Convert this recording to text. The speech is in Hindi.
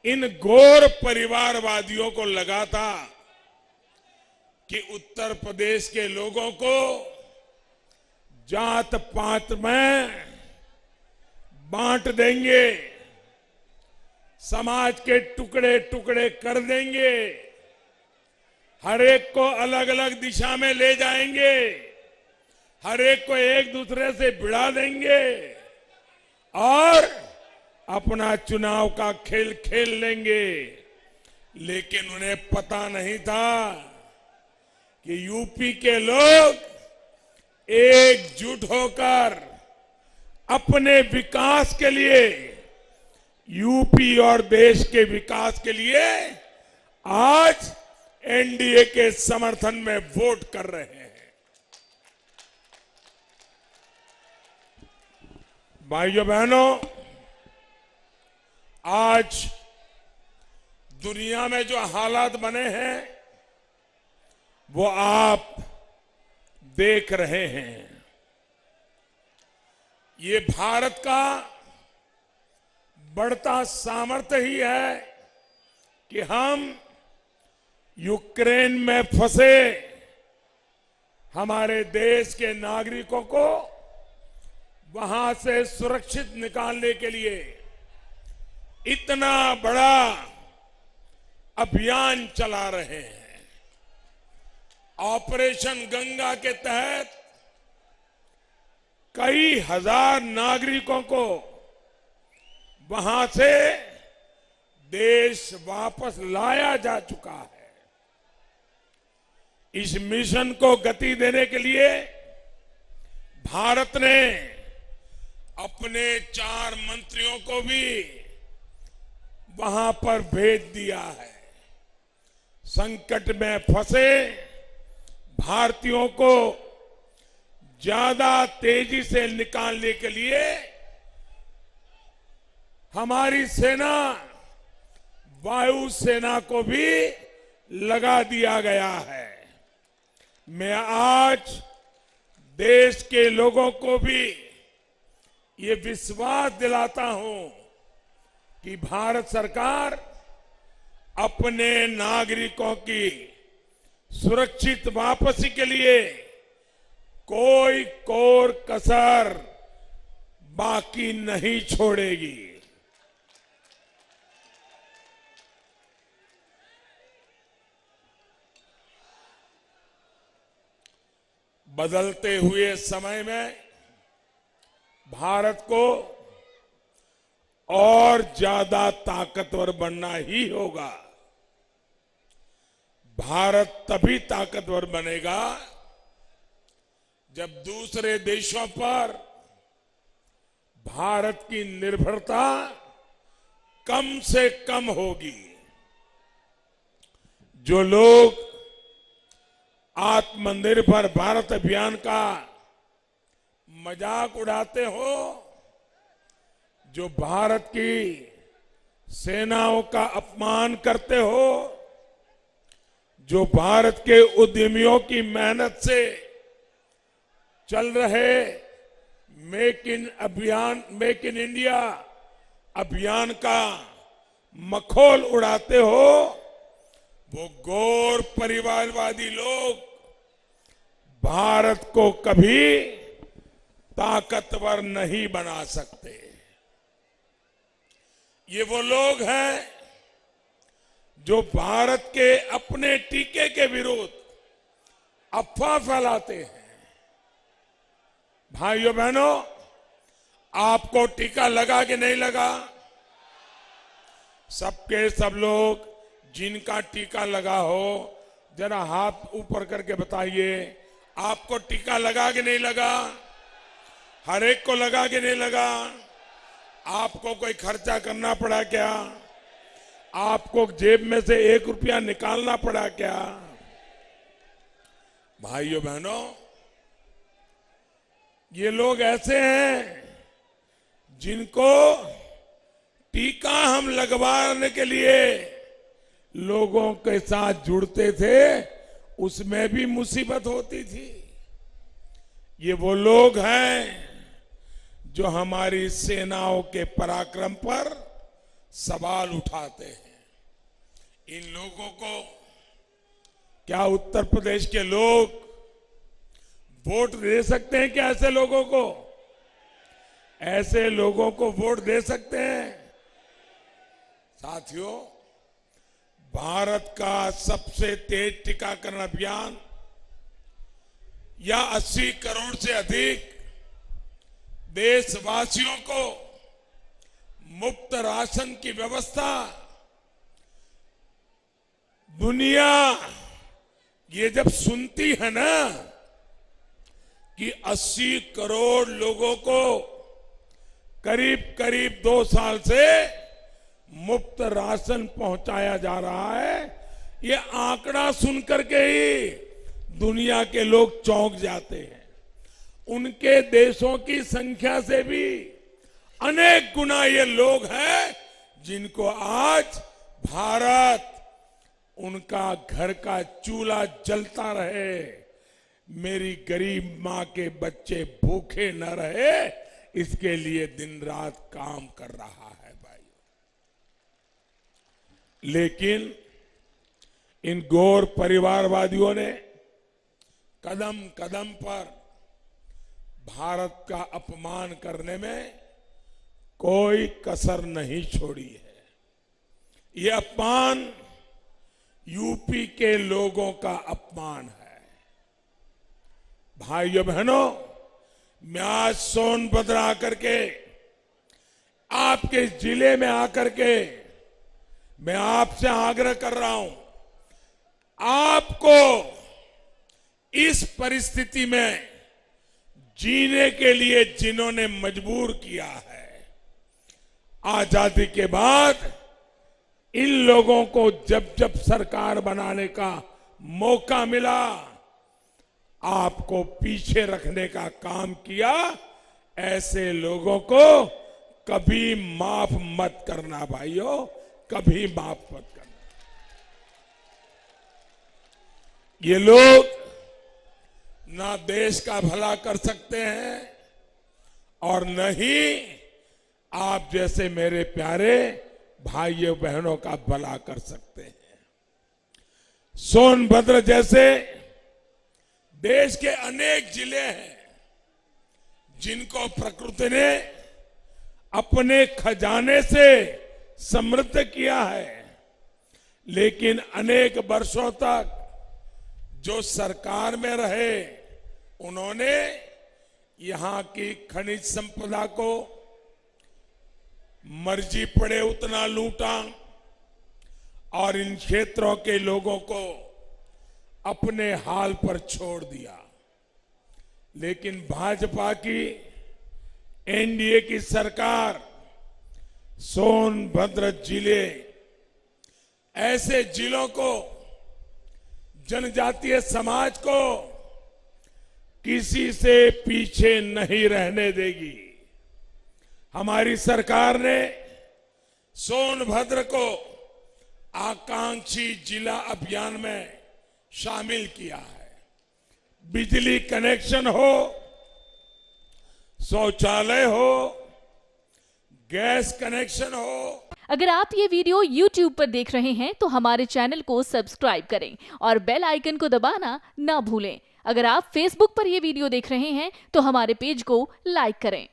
इन घोर परिवारवादियों को लगा था कि उत्तर प्रदेश के लोगों को जात पात में बांट देंगे, समाज के टुकड़े टुकड़े कर देंगे, हर एक को अलग अलग दिशा में ले जाएंगे, हर एक को एक दूसरे से भिड़ा देंगे और अपना चुनाव का खेल खेल लेंगे। लेकिन उन्हें पता नहीं था कि यूपी के लोग एकजुट होकर अपने विकास के लिए, यूपी और देश के विकास के लिए आज एनडीए के समर्थन में वोट कर रहे हैं। भाइयों बहनों, आज दुनिया में जो हालात बने हैं वो आप देख रहे हैं। ये भारत का बढ़ता सामर्थ्य ही है कि हम यूक्रेन में फंसे हमारे देश के नागरिकों को वहां से सुरक्षित निकालने के लिए इतना बड़ा अभियान चला रहे हैं। ऑपरेशन गंगा के तहत कई हजार नागरिकों को वहां से देश वापस लाया जा चुका है। इस मिशन को गति देने के लिए भारत ने अपने 4 मंत्रियों को भी वहां पर भेज दिया है। संकट में फंसे भारतीयों को ज्यादा तेजी से निकालने के लिए हमारी सेना, वायु सेना को भी लगा दिया गया है। मैं आज देश के लोगों को भी ये विश्वास दिलाता हूं कि भारत सरकार अपने नागरिकों की सुरक्षित वापसी के लिए कोई कोर कसर बाकी नहीं छोड़ेगी। बदलते हुए समय में भारत को और ज्यादा ताकतवर बनना ही होगा। भारत तभी ताकतवर बनेगा जब दूसरे देशों पर भारत की निर्भरता कम से कम होगी। जो लोग आत्मनिर्भर भारत अभियान का मजाक उड़ाते हो, जो भारत की सेनाओं का अपमान करते हो, जो भारत के उद्यमियों की मेहनत से चल रहे मेक इन इंडिया अभियान का मखौल उड़ाते हो, वो घोर परिवारवादी लोग भारत को कभी ताकतवर नहीं बना सकते। ये वो लोग हैं जो भारत के अपने टीके के विरुद्ध अफवाह फैलाते हैं। भाइयों बहनों, आपको टीका लगा कि नहीं लगा? सबके सब लोग जिनका टीका लगा हो जरा हाथ ऊपर करके बताइए, आपको टीका लगा कि नहीं लगा? हर एक को लगा कि नहीं लगा? आपको कोई खर्चा करना पड़ा क्या? आपको जेब में से 1 रुपया निकालना पड़ा क्या? भाइयों बहनों, ये लोग ऐसे हैं जिनको टीका हम लगवाने के लिए लोगों के साथ जुड़ते थे, उसमें भी मुसीबत होती थी। ये वो लोग हैं जो हमारी सेनाओं के पराक्रम पर सवाल उठाते हैं। इन लोगों को क्या उत्तर प्रदेश के लोग वोट दे सकते हैं? क्या ऐसे लोगों को, ऐसे लोगों को वोट दे सकते हैं? साथियों, भारत का सबसे तेज टीकाकरण अभियान या 80 करोड़ से अधिक देशवासियों को मुफ्त राशन की व्यवस्था, दुनिया ये जब सुनती है ना कि 80 करोड़ लोगों को करीब करीब 2 साल से मुफ्त राशन पहुंचाया जा रहा है, ये आंकड़ा सुनकर के ही दुनिया के लोग चौंक जाते हैं। उनके देशों की संख्या से भी अनेक गुना ये लोग हैं जिनको आज भारत उनका घर का चूल्हा जलता रहे, मेरी गरीब मां के बच्चे भूखे न रहे, इसके लिए दिन रात काम कर रहा है भाई। लेकिन इन घोर परिवारवादियों ने कदम कदम पर भारत का अपमान करने में कोई कसर नहीं छोड़ी है। ये अपमान यूपी के लोगों का अपमान है। भाइयों बहनों, मैं आज सोनभद्र आकर के, आपके जिले में आकर के मैं आपसे आग्रह कर रहा हूं, आपको इस परिस्थिति में जीने के लिए जिन्होंने मजबूर किया है, आजादी के बाद इन लोगों को जब जब सरकार बनाने का मौका मिला, आपको पीछे रखने का काम किया। ऐसे लोगों को कभी माफ मत करना भाइयों, कभी माफ मत करना। ये लोग ना देश का भला कर सकते हैं और न ही आप जैसे मेरे प्यारे भाइयों बहनों का भला कर सकते हैं। सोनभद्र जैसे देश के अनेक जिले हैं जिनको प्रकृति ने अपने खजाने से समृद्ध किया है, लेकिन अनेक वर्षों तक जो सरकार में रहे उन्होंने यहां की खनिज संपदा को मर्जी पड़े उतना लूटा और इन क्षेत्रों के लोगों को अपने हाल पर छोड़ दिया। लेकिन भाजपा की एनडीए की सरकार सोनभद्र जिले, ऐसे जिलों को, जनजातीय समाज को किसी से पीछे नहीं रहने देगी। हमारी सरकार ने सोनभद्र को आकांक्षी जिला अभियान में शामिल किया है। बिजली कनेक्शन हो, शौचालय हो, गैस कनेक्शन हो। अगर आप ये वीडियो YouTube पर देख रहे हैं तो हमारे चैनल को सब्सक्राइब करें और बेल आइकन को दबाना ना भूलें। अगर आप Facebook पर ये वीडियो देख रहे हैं तो हमारे पेज को लाइक करें।